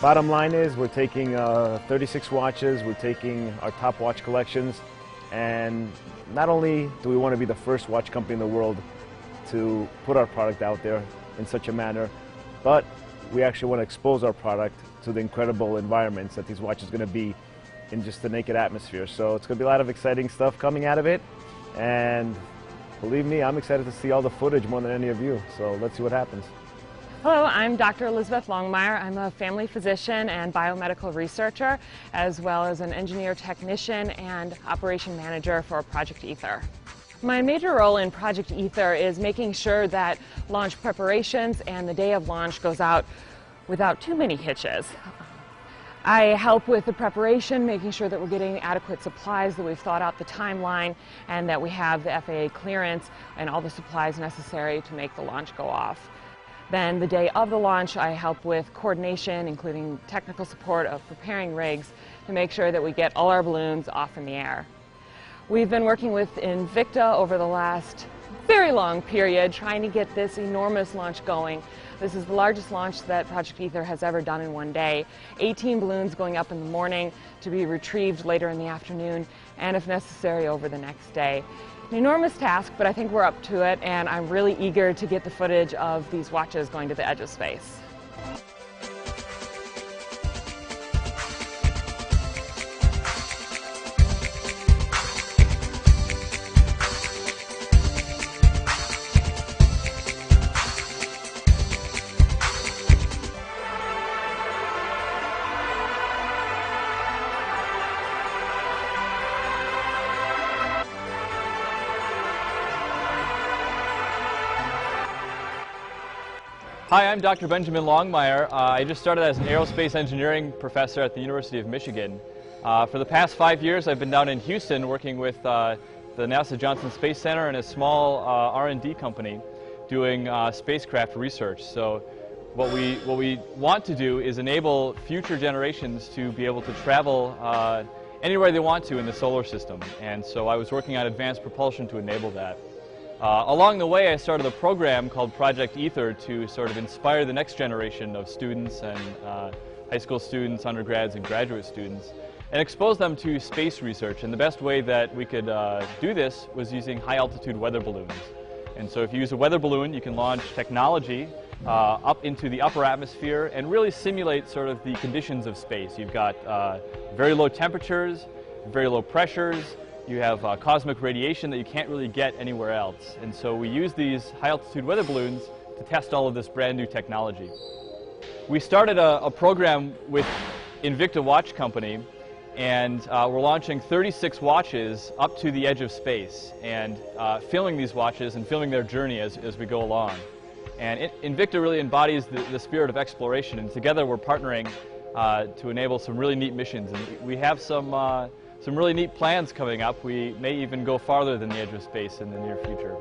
Bottom line is we're taking 36 watches, we're taking our top watch collections, and not only do we want to be the first watch company in the world to put our product out there in such a manner, but we actually want to expose our product to the incredible environments that these watches are going to be in just the naked atmosphere. So it's going to be a lot of exciting stuff coming out of it, and believe me, I'm excited to see all the footage more than any of you, so let's see what happens. Hello, I'm Dr. Elizabeth Longmire. I'm a family physician and biomedical researcher, as well as an engineer technician and operation manager for Project Ether. My major role in Project Ether is making sure that launch preparations and the day of launch goes out without too many hitches. I help with the preparation, making sure that we're getting adequate supplies, that we've thought out the timeline, and that we have the FAA clearance and all the supplies necessary to make the launch go off. Then the day of the launch, I help with coordination, including technical support of preparing rigs to make sure that we get all our balloons off in the air. We've been working with Invicta over the last very long period trying to get this enormous launch going. This is the largest launch that Project Ether has ever done in one day. 18 balloons going up in the morning to be retrieved later in the afternoon and, if necessary, over the next day. An enormous task, but I think we're up to it, and I'm really eager to get the footage of these watches going to the edge of space. Hi, I'm Dr. Benjamin Longmire. I just started as an aerospace engineering professor at the University of Michigan. For the past 5 years, I've been down in Houston working with the NASA Johnson Space Center and a small R&D company doing spacecraft research. So what we want to do is enable future generations to be able to travel anywhere they want to in the solar system. And so I was working on advanced propulsion to enable that. Along the way, I started a program called Project Ether to sort of inspire the next generation of students and high school students, undergrads, and graduate students, and expose them to space research. And the best way that we could do this was using high-altitude weather balloons. And so if you use a weather balloon, you can launch technology up into the upper atmosphere and really simulate sort of the conditions of space. You've got very low temperatures, very low pressures. You have cosmic radiation that you can't really get anywhere else. And so we use these high-altitude weather balloons to test all of this brand new technology. We started a program with Invicta Watch Company, and we're launching 36 watches up to the edge of space and filming these watches and filming their journey as we go along. And Invicta really embodies the spirit of exploration, and together we're partnering to enable some really neat missions. And we have some really neat plans coming up. We may even go farther than the edge of space in the near future.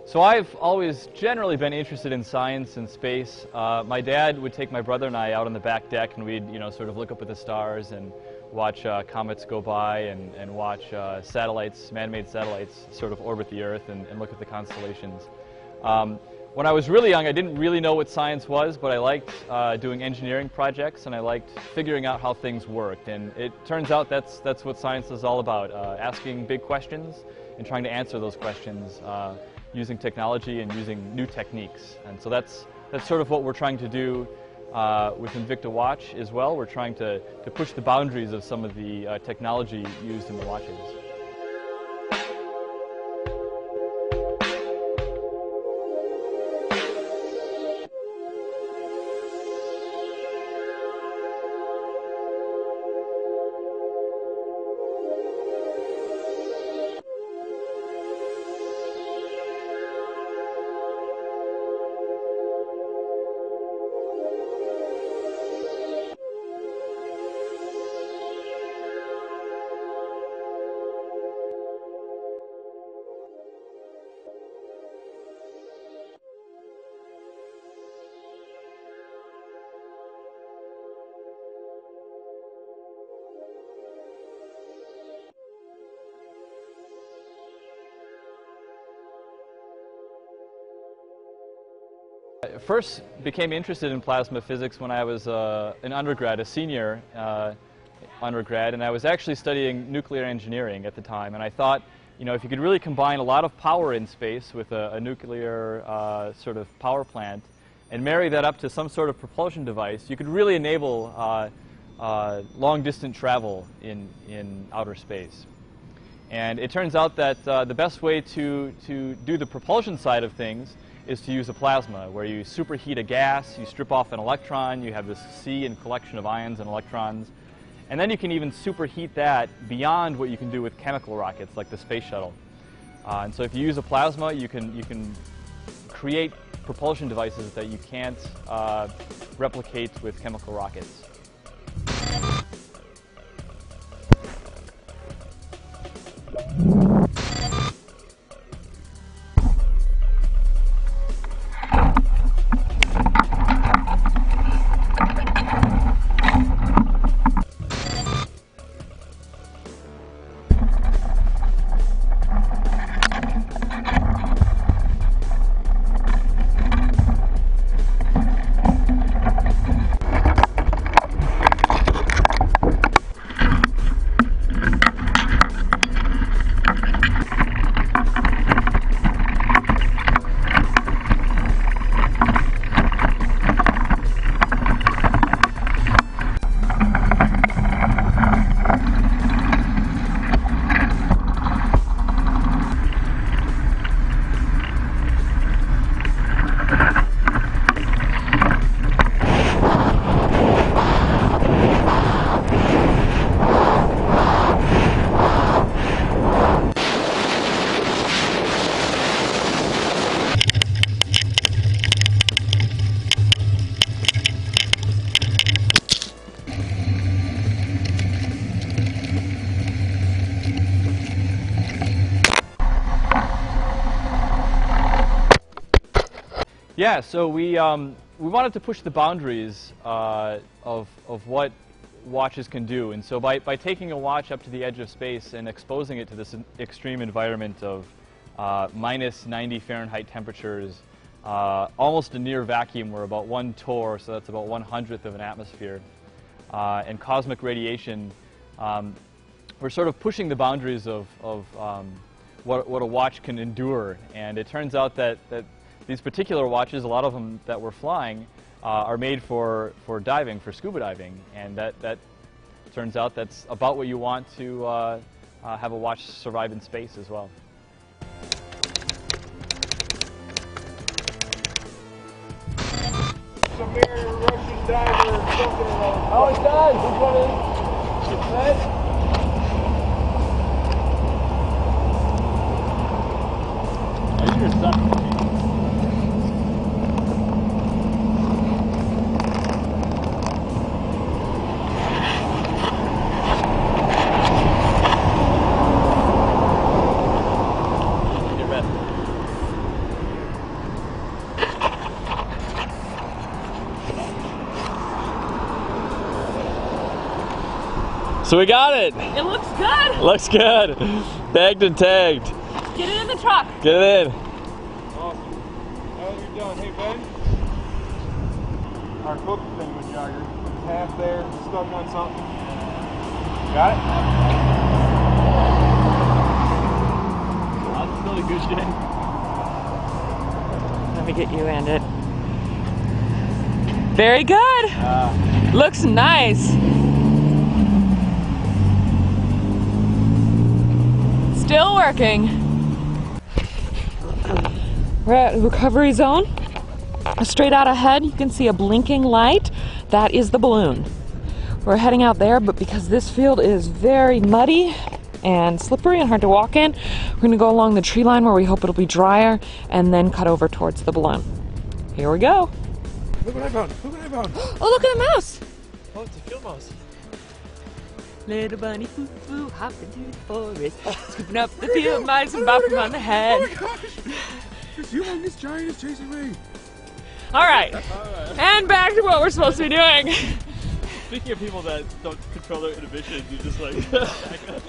So I've always generally been interested in science and space. My dad would take my brother and I out on the back deck, and we'd sort of look up at the stars and watch comets go by and watch satellites, man-made satellites, sort of orbit the Earth and look at the constellations. When I was really young, I didn't really know what science was, but I liked doing engineering projects, and I liked figuring out how things worked. And it turns out that's what science is all about, asking big questions and trying to answer those questions using technology and using new techniques. And so that's sort of what we're trying to do with Invicta Watch as well. We're trying to push the boundaries of some of the technology used in the watches. I first became interested in plasma physics when I was an undergrad, a senior undergrad, and I was actually studying nuclear engineering at the time. And I thought, you know, if you could really combine a lot of power in space with a nuclear sort of power plant and marry that up to some sort of propulsion device, you could really enable long-distance travel in outer space. And it turns out that the best way to do the propulsion side of things is to use a plasma, where you superheat a gas, you strip off an electron, you have this sea and collection of ions and electrons, and then you can even superheat that beyond what you can do with chemical rockets like the space shuttle. And so if you use a plasma, you can create propulsion devices that you can't replicate with chemical rockets. Yeah, so we wanted to push the boundaries of what watches can do, and so by taking a watch up to the edge of space and exposing it to this extreme environment of minus 90 Fahrenheit temperatures, almost a near vacuum, we're about 1 torr, so that's about 1/100th of an atmosphere, and cosmic radiation, we're sort of pushing the boundaries of what a watch can endure, and it turns out that these particular watches, a lot of them that we're flying, are made for diving, for scuba diving, and that turns out that's about what you want to have a watch survive in space as well. Samir, Russian diver, something like. Oh, it's done! Which one is it? Red? So we got it! It looks good! Looks good! Bagged and tagged. Get it in the truck! Get it in! Awesome. How are you done? Hey, Ben? Our hook thing with Jogger. It's half there, stuck on something. Got it? That's still a good shape. Let me get you in it. Very good! Looks nice! Still working. We're at the recovery zone. Straight out ahead, you can see a blinking light. That is the balloon. We're heading out there, but because this field is very muddy and slippery and hard to walk in, we're going to go along the tree line where we hope it'll be drier and then cut over towards the balloon. Here we go. Look what I found. Look what I found. Oh, look at a mouse. Oh, it's a field mouse. Little bunny foo-foo hopped into the forest, scooping up the field mice and bopping on the head. Oh my gosh! This humongous giant is chasing me. All right, and back to what we're supposed to be doing. Speaking of people that don't control their inhibitions, you just like back up.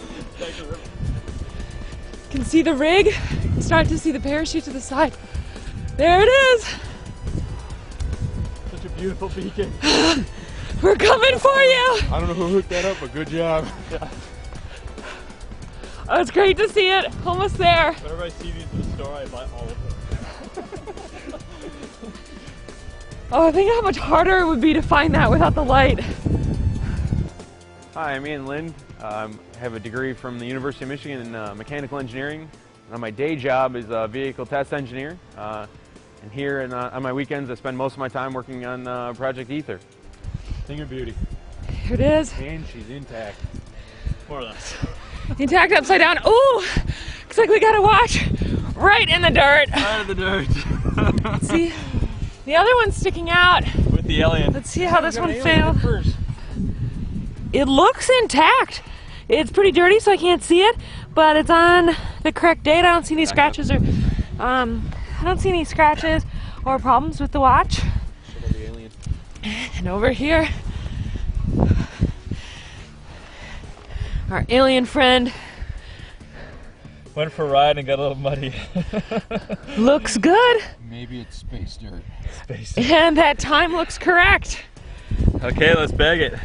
Can see the rig. Start to see the parachute to the side. There it is. beautiful beacon. We're coming for you. I don't know who hooked that up, but good job. Yeah. Oh, it's great to see it. Almost there. Whenever I see these in the store, I buy all of them. Oh, think how much harder it would be to find that without the light. Hi, I'm Ian Lind. I have a degree from the University of Michigan in mechanical engineering. My day job is a vehicle test engineer. And here on my weekends, I spend most of my time working on Project Ether. Thing of beauty. Here it is. And she's intact. More or less. Intact upside down. Ooh, looks like we got a watch right in the dirt. Out of the dirt. See, the other one's sticking out. With the alien. Let's see how this one failed. It looks intact. It's pretty dirty, so I can't see it, but it's on the correct date. I don't see any scratches or I don't see any scratches or problems with the watch. The alien. And over here, our alien friend Went for a ride and got a little muddy. looks good. Maybe it's space dirt. Space. And that time looks correct. Okay, let's bag it.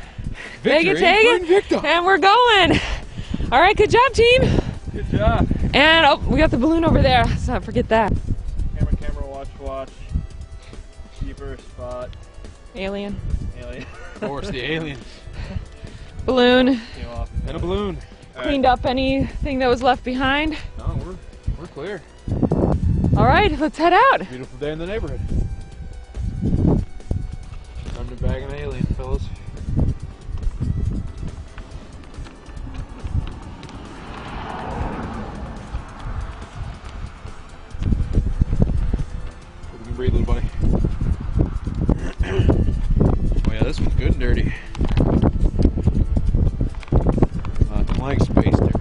Take it, take it. Invicta. And we're going. All right, good job, team. Good job. And oh, we got the balloon over there. Let's not forget that. Camera, watch. Keeper, spot, Alien. alien. Of course, the alien. Balloon. Came off. And a balloon. Cleaned up anything that was left behind. No, we're clear. All right, let's head out. Beautiful day in the neighborhood. Time to bag an alien, fellas. Hope you can breathe, little buddy. Oh yeah, this one's good and dirty. Nothing like space dirt.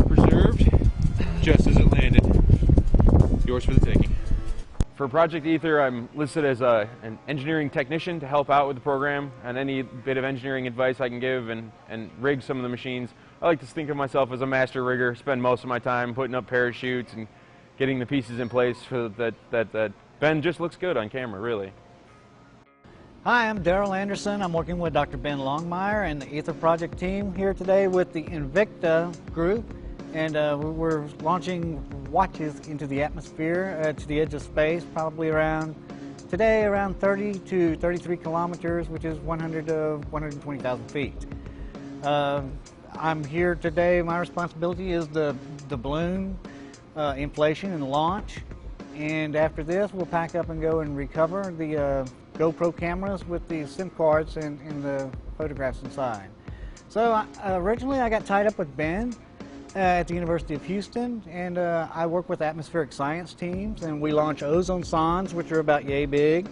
Preserved, just as it landed. Yours for the taking. For Project Ether, I'm listed as an engineering technician to help out with the program and any bit of engineering advice I can give and rig some of the machines. I like to think of myself as a master rigger, spend most of my time putting up parachutes and getting the pieces in place so that Ben just looks good on camera, really. Hi, I'm Daryl Anderson. I'm working with Dr. Ben Longmire and the Ether Project team here today with the Invicta group. And we're launching watches into the atmosphere to the edge of space, probably around 30 to 33 kilometers, which is 100 to 120,000 feet. I'm here today. My responsibility is the balloon inflation and launch. And after this, we'll pack up and go and recover the GoPro cameras with the SIM cards and the photographs inside. So originally I got tied up with Ben at the University of Houston, and I work with atmospheric science teams, and we launch ozone sondes, which are about yay big,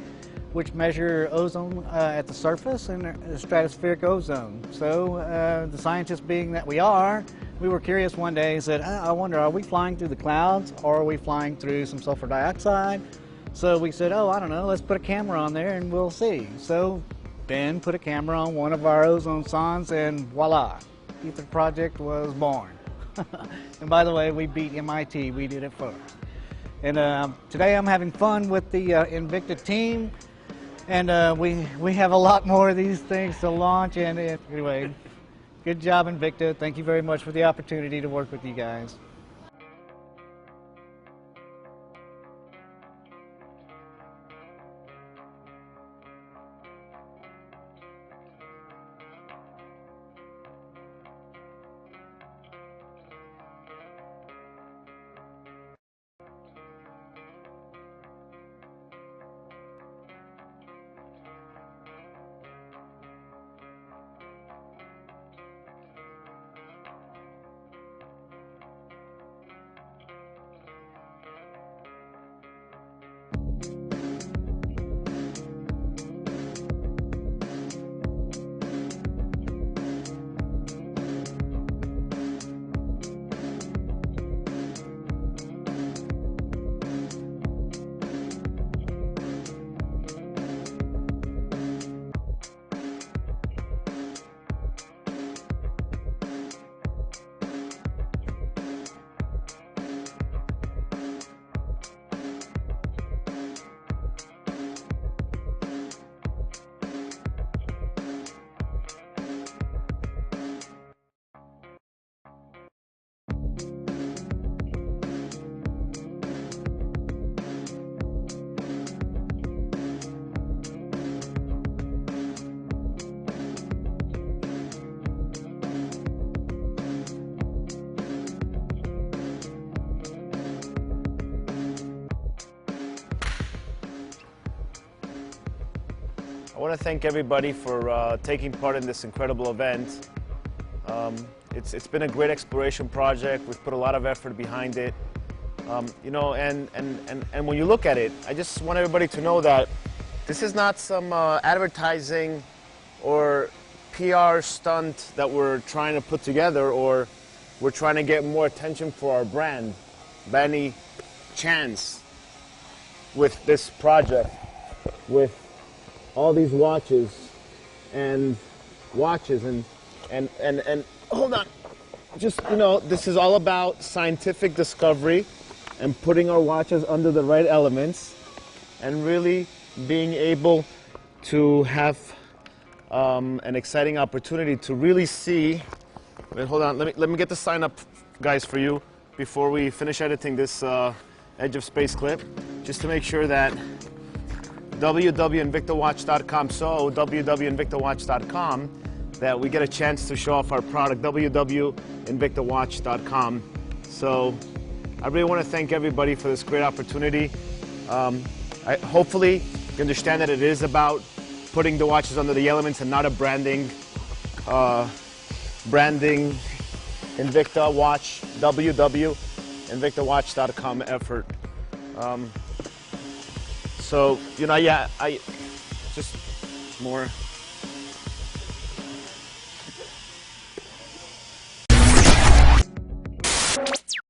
which measure ozone at the surface and stratospheric ozone. So the scientists being that we were curious one day and said, I wonder, are we flying through the clouds or are we flying through some sulfur dioxide? So we said, oh, I don't know, let's put a camera on there and we'll see. So Ben put a camera on one of our ozone sondes and voila, Ether Project was born. And by the way, we beat MIT, we did it first. And today I'm having fun with the Invicta team, and we have a lot more of these things to launch. And anyway, good job, Invicta. Thank you very much for the opportunity to work with you guys. want to thank everybody for taking part in this incredible event. It's been a great exploration project. We've put a lot of effort behind it. You know, and when you look at it, I just want everybody to know that this is not some advertising or PR stunt that we're trying to put together, or we're trying to get more attention for our brand by any chance with this project, with all these watches and hold on, just, you know, this is all about scientific discovery and putting our watches under the right elements and really being able to have an exciting opportunity to really see. Wait, hold on, let me get the sign up, guys, for you before we finish editing this Edge of Space clip, just to make sure that www.invictawatch.com, so www.invictawatch.com, that we get a chance to show off our product, www.invictawatch.com. So I really want to thank everybody for this great opportunity. Hopefully you understand that it is about putting the watches under the elements and not a branding Invicta watch, www.invictawatch.com effort. So, you know, yeah, I just more